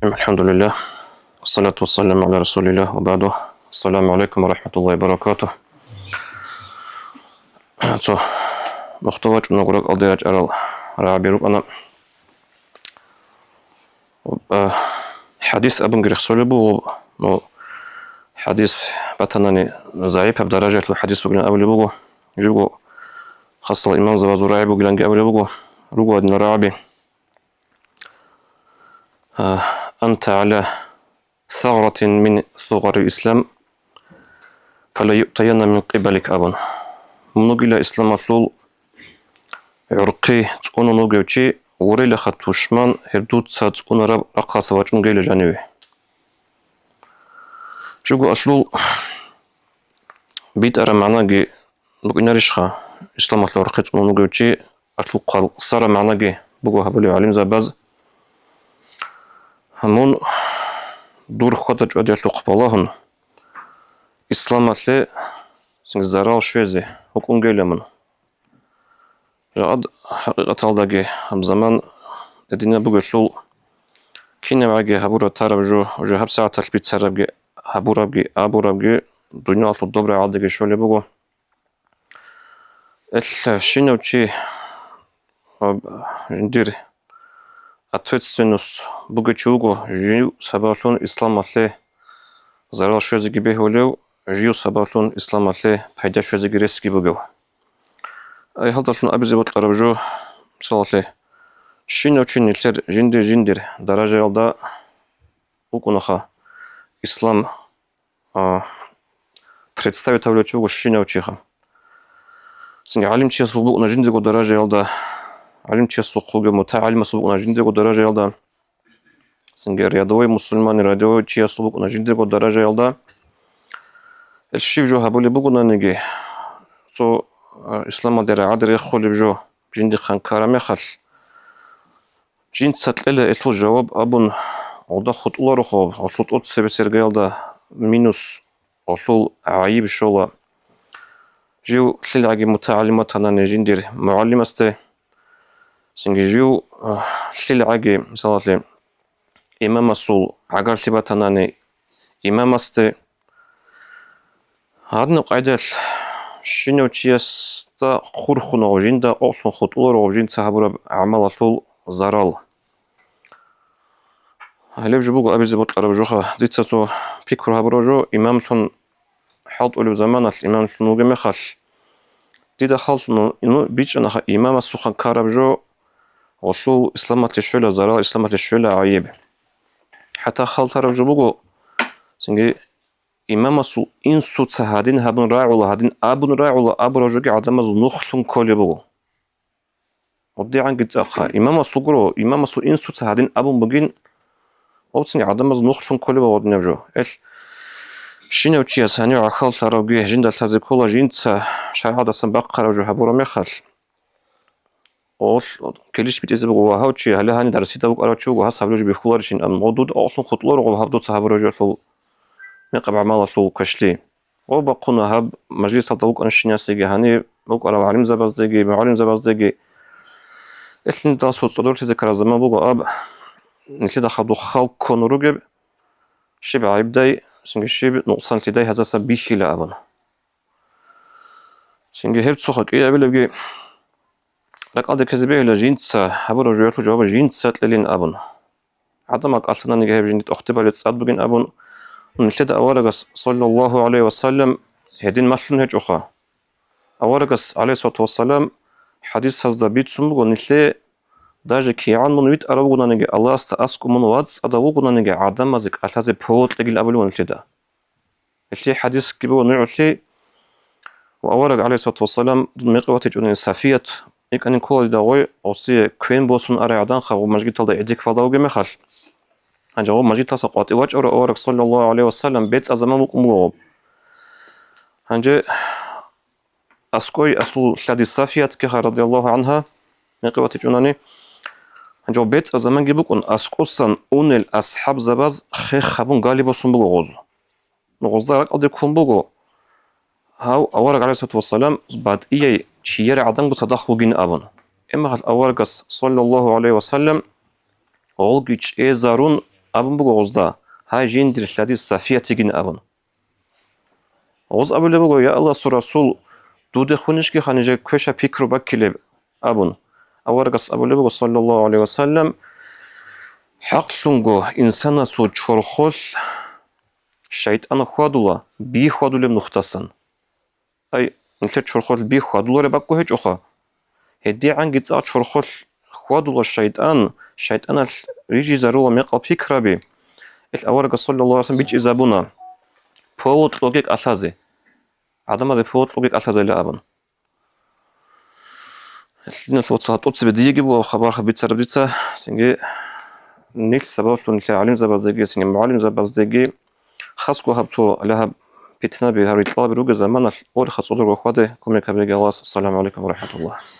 الحمد لله والصلاة والسلام على رسول الله وبعده. السلام عليكم ورحمة الله وبركاته. So, محتوى نقول قضية أرى رابيروب أنا حديث أبن جريخ سولبو حديث بتناني ضعيف بدرجة الحديث بقولنا أولي بقو جوجو خاصة الإمام زوازوراعي بقولنا أولي بقو روجو أدنى رابي أنت على ثغرة من ثغر الإسلام فلا يؤتين من قبلك أبن منوغيلا إسلام أطلول عرقي تقونو نوغيوشي وريلا خطوشمان هردوت سات تقونو راب رقاصة وجنغيلا جانبي جوغو أطلول بيت أرى معناقي بقينا ريشخا إسلام أطلول عرقي تقونو نوغيوشي أطلول قال صار معناقي بقو هبالي علم زاباز همون دور خطة جوادي أطلول قبالهن إسلام أطلول زرال شويزي حكم جيلة من جاد حقيقة الدقي هم زمان الدنيا بقول كنا معجي هبورة ترى جو هب ساعة البيت سربجي هبورة بجي أبورة بجي دنيا أطلع الدبر عادي شو اللي بقول الشينو شي ندير أتوت سنوس بقول شوقو جيو سبارلون إسلام أطلع زرال شويزي جبه ولو جيو سبارلون إسلام أطلع بيدا شويزي جريسكي بقول أي هذا أبي بطل ربجو صلاة شنو نيلتر جندر درجة يلدا وكونخا إسلام представителю شنو чиха سنج علم چه سوق نجندر درجة يلدا علم چه سوق متعلم سوق نجندر درجة يلدا سنج رياضوي مسلمان رياضوي چه سوق نجندر درجة يلدا الشيء جو هبولي بقولنا نجي سو إسلام در عدري خولي بجو جندي خان كارامي خاص جند ساتلة إتلو جواب أبون ودا خطوة رخو خطوة سبسرجال دا مينوس أصل عيب شولا جو سلعة متعلمة أنا نجندير معلم است سنجي جو سلعة مثلا إمام أصل عقل تبات أنا إمام است هذا قاعدة شنو تيستا خورخنا وجندا أصل خطوة وجند سحبوا عمل طول زرال هل يجبوا أبي زبط أربجوها ديتسو فكر هبرجو إمام ثن حاط أولو زمان الإمام ثن وجمع خاص ديدا خالص إنه بيج أنا إمام السخن كاربجو وصل إسلامة الشولة زرال إسلامة الشولة عيب حتى خالص هربجو سنجي إمام السو إنسو تهادين هبن راعو هادين أبن راعو أبرجو عدم نخلن كل بقو ودي عن قد أخا إمام السجرو إمام السو إنسو تهادين أبو بجين أوتني عدم نخلن كل بقو نبجو إيش شنو تيا ساني عخال تراجيه جند التزكولا جنت شهادة سبق رجو هبورا مخال أول كلش بتزبقوا هاوتشي هلا هاني درسيته بق أراتشو وهسه بلوج بيخولارشين الموضوع أصلا خطلور وهبدو تهبرو جل مقبع مال طول كشلي وبقونا هب مجلس الطوق أنشنيا سيجي هاني بق أرا علم زبازدقي معلم زبازدقي إثنين داسو تصدر تذكر زمان بق أب نتلي دخلوا خلق كون رجب شبع يبدأ سنجي شيب نقصان تداي هذا سبيخي لأبنا سنجي هبت سخك إيه أبي لك أدي كذبه لجينتس هبو رجوعتو جواب جينتس لين أبنا عدمك أصلا نجي هب جينت أختبر لتصعد بجين أبن ونتلي أورجس صلى الله عليه وسلم هدين مثلن هج أخا أورجس عليه الصلاة والسلام حديث هذا بيت سمو نتلي داجي كيعان من ويت أروغنا نجي الله استأسكو من وادس أدوغنا نجي عدم مزك أتازي بوت لجي الأبل ونتلي التي حديث كبير نعطي وأورج عليه الصلاة والسلام دون مقواتي جوني سافية يكن كل داوي أوصي كوين بوسون أري عدان خو مجيت تلدا إديك فضاوجي مخال أنجو مجيت تسقط إواج أورج صلى الله عليه وسلم بيت أزمان مقوم أنجي أسكوي أصل شادي سافية كها رضي الله عنها مقواتي جوناني أنجو بيت أزمان جيبوكون أسكوسن أون الأصحاب زباز خي خبون غالبا سنبوغو غوزو نغوزدار أدي كونبوغو هاو أورق عليه الصلاة والسلام بعد إيه شير عدن بتدخل جين أبون إما هال أورقس صلى الله عليه وسلم أولجيش إيه زارون أبن بغوزدا هاي جين دير الشادي الصافية تيجين أبن غوز أبو لبغو يا الله سو رسول دودي خونشكي خانجا كوشا بيكرو باكيلي أبن أورغس أبو لبغو صلى الله عليه وسلم حقلونغو إنسانا سو چورخول شيطان خودولا بي خودولي نختسن أي انت چورخول بي خودولا باكو هيج أخا هدي عن جيت چورخول خودولا شيطان ريجي زارو ميقا بيكرا بي الأورغ صلى الله عليه وسلم بيج إزابونا فوت لوجيك أثازي عدم هذا فوت لوجيك أثازي لأبن لنا فوت صلاة أوتس بديجي بو خبر خبيت سربيتسا سنجي نيل سبب لون تعلم زبازدگی سنجي معلم زبازدگی خاصكو هبتو لها بيتنا بهاري طلاب روج زمان اور خاصو دو خواده كوميكا بيجي الله السلام عليكم ورحمة الله